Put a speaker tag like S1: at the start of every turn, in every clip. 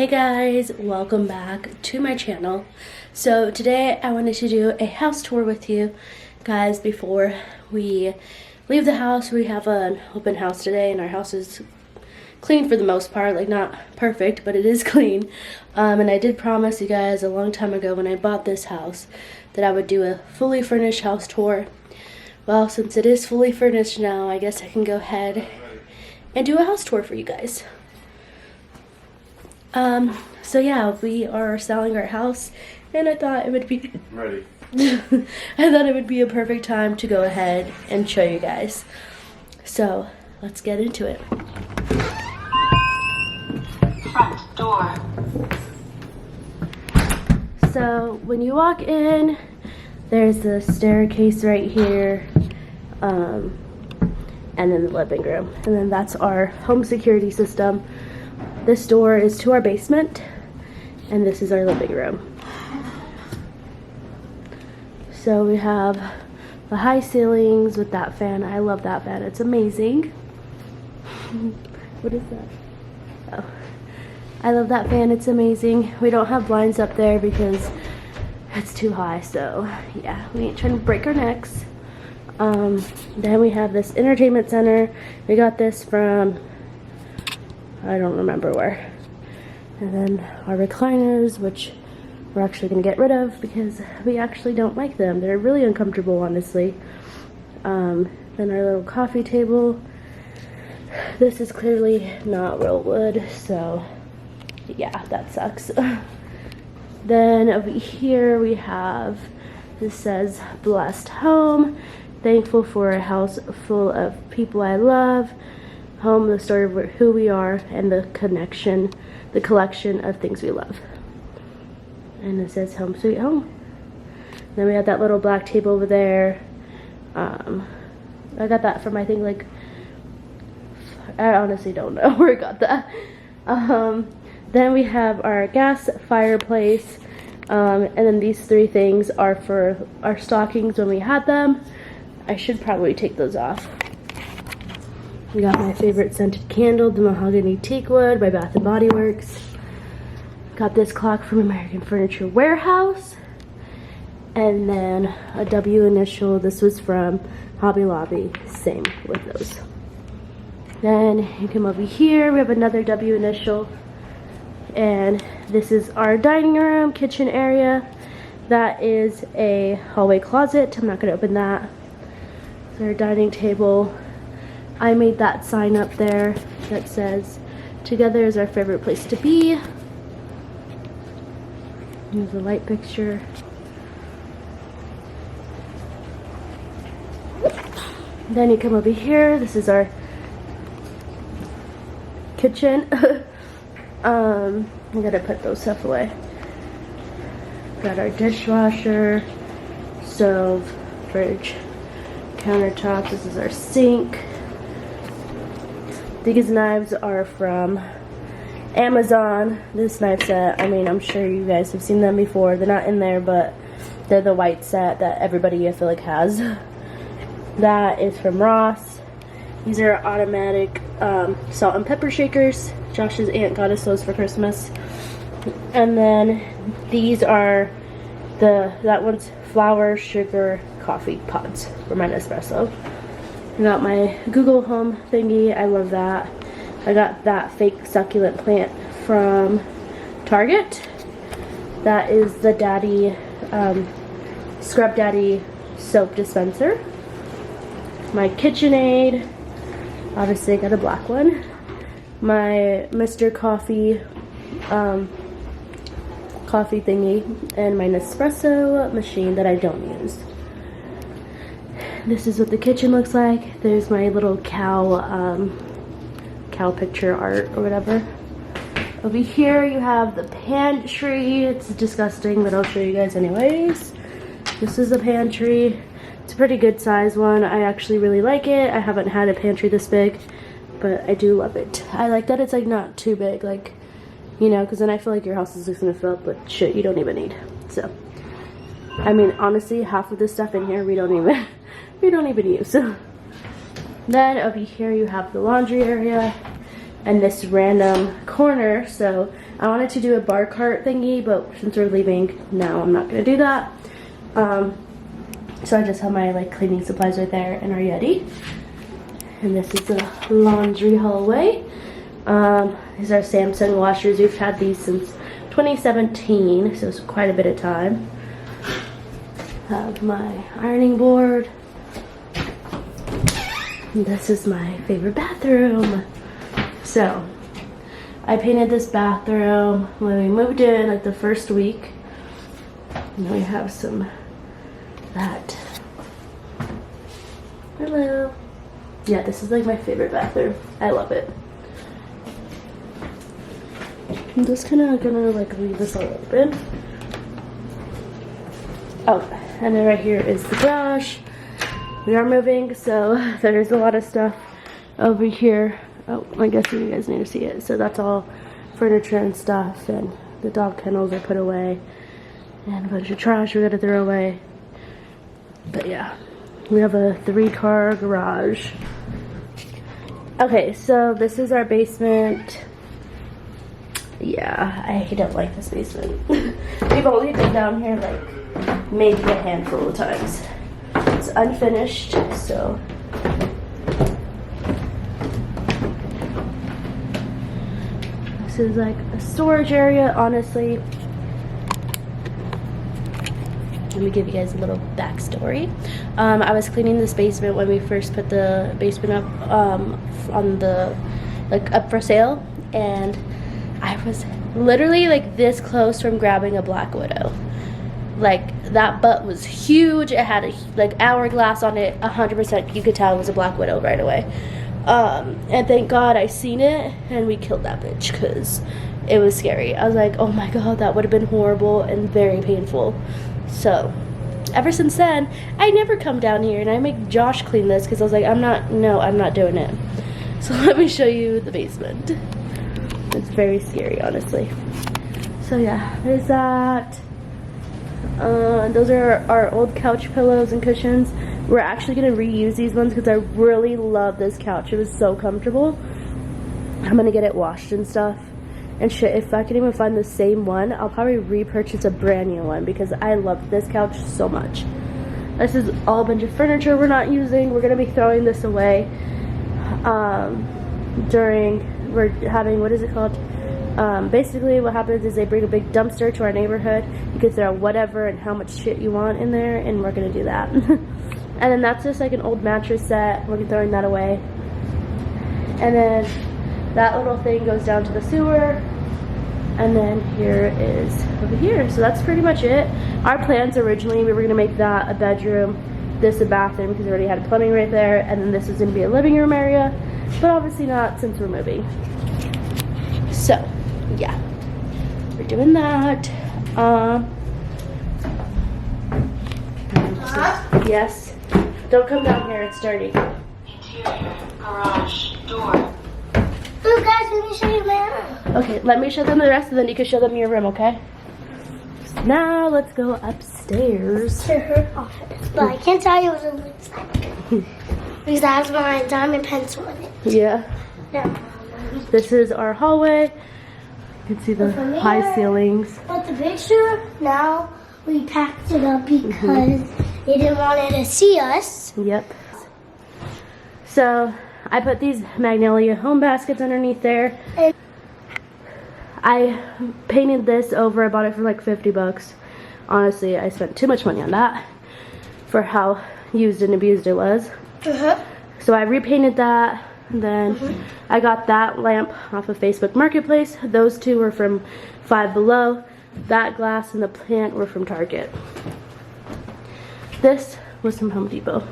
S1: Hey guys, welcome back to my channel. So today I wanted to do a house tour with you guys before we leave the house. We have an open house today and our house is clean for the most part, like not perfect, but it is clean. And I did promise you guys a long time ago when I bought this house that I would do a fully furnished house tour. Well, since it is fully furnished now, I guess I can go ahead and do a house tour for you guys. So yeah, we are selling our house, and I thought it would be
S2: Ready.
S1: I thought it would be a perfect time to go ahead and show you guys. So let's get into it.
S3: Front door.
S1: So when you walk in, there's the staircase right here, and then the living room, and then that's our home security system. This door is to our basement, and this is our living room. So we have the high ceilings with that fan. I love that fan. It's amazing. What is that? Oh, I love that fan. It's amazing. We don't have blinds up there because it's too high. So yeah, we ain't trying to break our necks. Then we have this entertainment center. We got this from I don't remember where. And then our recliners, which we're actually going to get rid of because we actually don't like them. They're really uncomfortable, honestly. Then our little coffee table. This is clearly not real wood, so yeah, that sucks. Then over here we have, this says, blessed home. Thankful for a house full of people I love. Home, the story of who we are, and the collection of things we love. And it says home sweet home. Then we have that little black table over there. I got that from, I think, like, I honestly don't know where I got that. Then we have our gas fireplace, and then these three things are for our stockings when we had them. I should probably take those off. We got my favorite scented candle, the mahogany teak wood by Bath & Body Works. Got this clock from American Furniture Warehouse. And then a W initial. This was from Hobby Lobby. Same with those. Then you come over here. We have another W initial. And this is our dining room, kitchen area. That is a hallway closet. I'm not going to open that. It's our dining table. I made that sign up there that says, together is our favorite place to be. Here's a light fixture. Then you come over here. This is our kitchen. I gotta put those stuff away. Got our dishwasher, stove, fridge, countertop. This is our sink. These knives are from Amazon. This knife set, I mean, I'm sure you guys have seen them before. They're not in there, but they're the white set that everybody, I feel like, has. That is from Ross. These are automatic salt and pepper shakers. Josh's aunt got us those for Christmas. And then these are that one's flour, sugar, coffee pods for my Nespresso. I got my Google Home thingy. I love that. I got that fake succulent plant from Target. That is the Daddy, Scrub Daddy soap dispenser. My KitchenAid. Obviously I got a black one. My Mr. Coffee, coffee thingy. And my Nespresso machine that I don't use. This is what the kitchen looks like. There's my little cow picture art or whatever. Over here you have the pantry. It's disgusting, but I'll show you guys anyways. This is the pantry. It's a pretty good size one. I actually really like it. I haven't had a pantry this big, but I do love it. I like that it's like not too big, like, you know, because then I feel like your house is just gonna fill up with shit you don't even need. So, I mean, honestly, half of this stuff in here we don't even use. Then over here you have the laundry area and this random corner. So I wanted to do a bar cart thingy, but since we're leaving, no, I'm not gonna do that. So I just have my like cleaning supplies right there and our Yeti. And this is the laundry hallway. These are Samsung washers. We've had these since 2017, so it's quite a bit of time. Have my ironing board. And this is my favorite bathroom. So I painted this bathroom when we moved in, like the first week. And we have some that. Hello. Yeah, this is like my favorite bathroom. I love it. I'm just kind of gonna like leave this all open. Oh, and then right here is the garage. We are moving, so there's a lot of stuff over here. Oh, I guess you guys need to see it. So that's all furniture and stuff, and the dog kennels are put away, and a bunch of trash we gotta throw away. But yeah, we have a 3-car garage. Okay, so this is our basement. Yeah, I don't like this basement. We've only been down here like maybe a handful of times. It's unfinished, so. This is like a storage area, honestly. Let me give you guys a little backstory. I was cleaning this basement when we first put the basement up on the, like, up for sale, and I was literally like this close from grabbing a black widow. Like, that butt was huge. It had a like hourglass on it. 100% you could tell it was a black widow right away. And thank God I seen it and we killed that bitch because it was scary. I was like, oh my God, that would have been horrible and very painful. So ever since then, I never come down here, and I make Josh clean this because I was like, I'm not doing it. So let me show you the basement. It's very scary, honestly. So yeah, there's that. Those are our old couch pillows and cushions. We're actually gonna reuse these ones because I really love this couch. It was so comfortable. I'm gonna get it washed and stuff. And shit, if I can even find the same one, I'll probably repurchase a brand new one because I love this couch so much. This is all a bunch of furniture we're not using. We're gonna be throwing this away we're having, what is it called? Basically what happens is they bring a big dumpster to our neighborhood. You can throw whatever and how much shit you want in there, and we're gonna do that. And then that's just like an old mattress set. We're throwing that away. And then that little thing goes down to the sewer. And then here is over here. So that's pretty much it. Our plans originally, we were gonna make that a bedroom, this a bathroom because we already had plumbing right there, and then this is gonna be a living room area, but obviously not since we're moving. So yeah, we're doing that. Yes, don't come down here, it's dirty.
S3: Interior garage door.
S2: Oh, guys, let me show you my room.
S1: Okay, let me show them the rest, and then you can show them your room, okay? Now let's go upstairs.
S2: To her office, but I can't tell you what's on the inside because I have my diamond pencil in it.
S1: Yeah.
S2: Yeah.
S1: This is our hallway. You can see the high ceilings.
S2: But the picture, now we packed it up because they didn't want it to see us.
S1: Yep. So I put these Magnolia home baskets underneath there.
S2: And
S1: I painted this over. I bought it for like 50 bucks. Honestly, I spent too much money on that for how used and abused it was. So I repainted that. Then I got that lamp off of Facebook Marketplace. Those two were from Five Below. That glass and the plant were from Target. This was from Home Depot.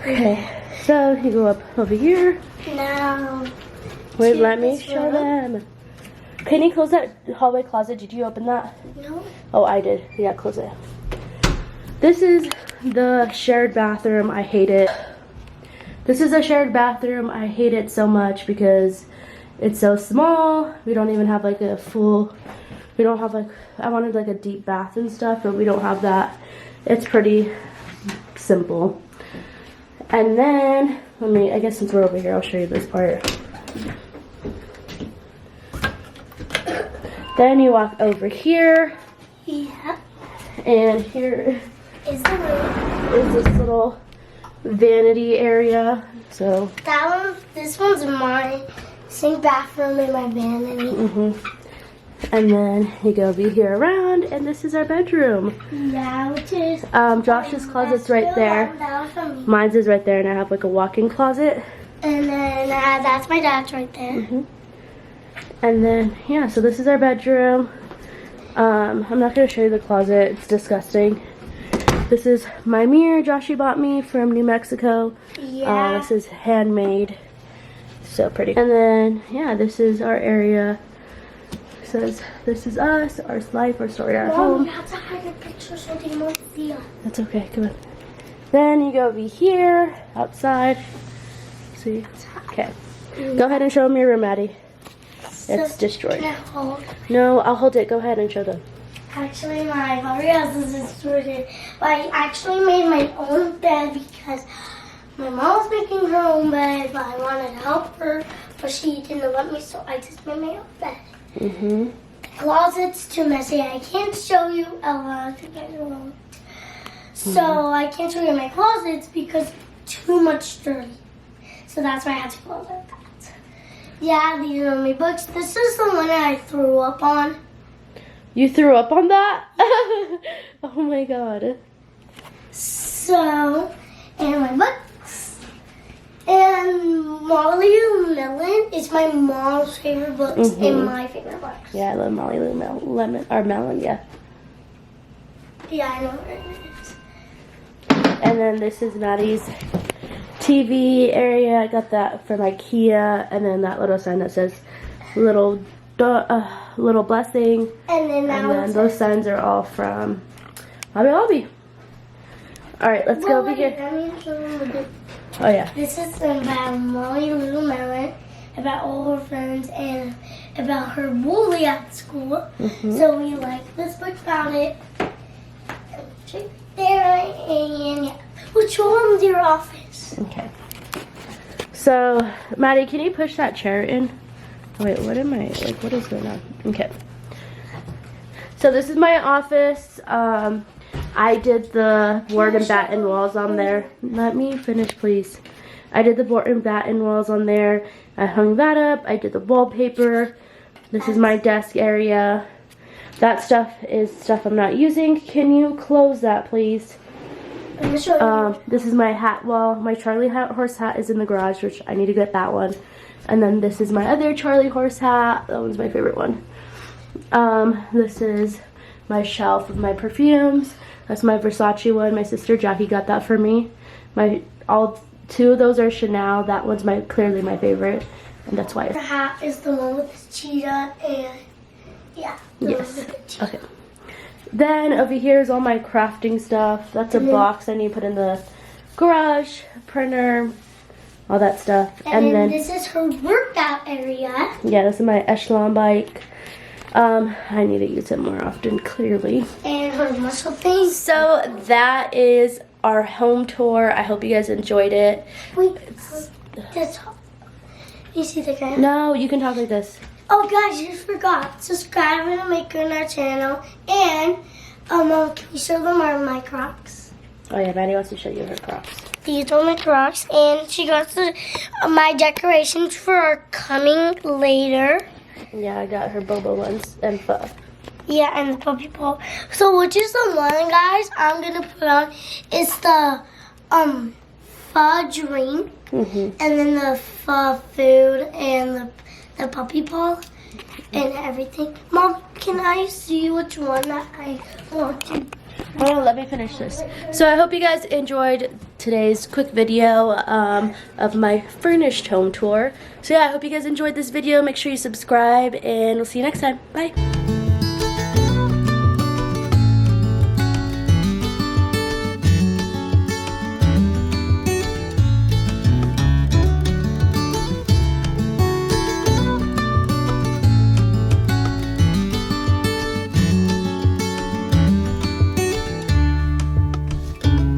S1: Okay, so you go up over here.
S2: now,
S1: Wait,
S2: to
S1: let me
S2: this
S1: show
S2: room.
S1: them. Can you close that hallway closet? Did you open that?
S2: No.
S1: Oh, I did. Yeah, close it. This is the shared bathroom. I hate it. This is a shared bathroom. I hate it so much because it's so small. We don't even have like a full, we don't have like, I wanted like a deep bath and stuff, but we don't have that. It's pretty simple. And then, I guess since we're over here, I'll show you this part. Then you walk over here,
S2: Yeah.
S1: and here
S2: Is the room.
S1: is this little vanity area. So,
S2: This one's my sink bathroom and my vanity.
S1: and then you go over here around, and this is our bedroom.
S2: Yeah, which is.
S1: Josh's closet's right there. Mine's is right there, and I have like a walk-in closet.
S2: And then that's my dad's right there.
S1: And then, yeah, so this is our bedroom. I'm not going to show you the closet. It's disgusting. This is my mirror Joshy bought me from New Mexico.
S2: Yeah.
S1: This is handmade. So pretty. And then, yeah, this is our area. It says, this is us, our life, our story, our
S2: Mom,
S1: home.
S2: you have to hide your picture so they won't see us.
S1: That's okay, come on. Then you go over here, outside. See? Okay. Go ahead and show them your room, Maddie. It's destroyed.
S2: Can I hold?
S1: No, I'll hold it. Go ahead and show them.
S2: Actually, my puppy house is destroyed. But I actually made my own bed because my mom was making her own bed, but I wanted to help her, but she didn't let me, so I just made my own bed. The closet's too messy. I can't show you, Ella, to get it wrong. So I can't show you my closets because too much dirty. So that's why I had to close it. Yeah, these are my books. This is the one that I threw up on.
S1: You threw up on that? Oh my god.
S2: So, and my books. And Molly Lou Melon is my mom's favorite books and my favorite books.
S1: Yeah, I love Molly Lou Melon, yeah.
S2: Yeah, I know where it is.
S1: And then this is Maddie's TV area. I got that from IKEA. And then that little sign that says little blessing.
S2: And then that
S1: And then those signs are all from Hobby Lobby. Alright, let's go over here.
S2: Let me show them the book.
S1: Oh yeah.
S2: This is about Molly Lou Melon, about all her friends, and about her bully at school. So we like this book about it. Right there, and yeah. We'll show them your office.
S1: Okay. So, Maddie, can you push that chair in? Oh, wait, what am I, like, what is going on? Okay. So this is my office. I did the board and batten walls on there. Let me finish, please. I did the board and batten walls on there. I hung that up. I did the wallpaper. This is my desk area. That stuff is stuff I'm not using. Can you close that, please?
S2: Let me show you.
S1: This is my hat wall. My Charlie horse hat is in the garage, which I need to get that one. And then this is my other Charlie horse hat. That one's my favorite one. This is my shelf of my perfumes. That's my Versace one. My sister Jackie got that for me. All two of those are Chanel. That one's clearly my favorite, and that's why.
S2: The hat is the one with the cheetah and yeah.
S1: Yes. Okay. Then over here is all my crafting stuff. That's a box I need to put in the garage, printer, all that stuff.
S2: And then this is her workout area.
S1: Yeah, this is my Echelon bike. I need to use it more often, clearly.
S2: And her muscle things.
S1: So that is our home tour. I hope you guys enjoyed it.
S2: Wait, this. You see the guy?
S1: No, you can talk like this.
S2: Oh, guys, you forgot. Subscribe and make good on our channel. And, Mom, can you show them my Crocs?
S1: Oh yeah, Maddie wants to show you her Crocs.
S2: These are my Crocs, and she got my decorations for our coming later.
S1: Yeah, I got her boba ones and pho.
S2: Yeah, and the puppy paw. So, which is the one, guys, I'm going to put on is the, pho drink. And then the pho food and the puppy paw and everything. Mom, can I see which one that I want to?
S1: Oh, let me finish this. So I hope you guys enjoyed today's quick video of my furnished home tour. So yeah, I hope you guys enjoyed this video. Make sure you subscribe, and we'll see you next time. Bye.